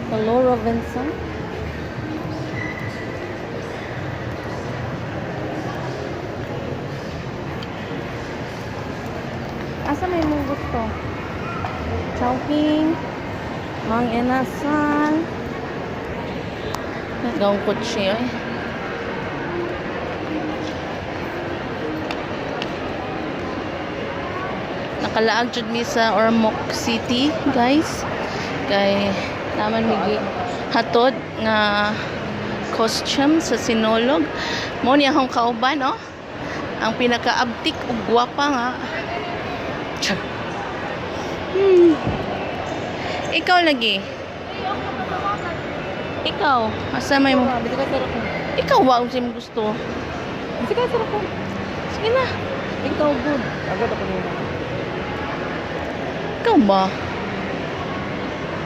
Hello, Robinson. Asa may mong gusto? Chowking, Mang Inasal. Gawang kutsi, eh. Nakalaag jud mi sa Ormoc City, guys. Kay naman migi hatod nga costume sa Sinulog. Mo ni akong kauban, no? Ang pinakaabtik ug gwapa nga. Ikaw lagi. Ikaw, asa may mo? Ikaw wa unsa mo gusto? Sige, sarap ko. Sige na. Ikaw good. Agad ako nila. Ikaw ba?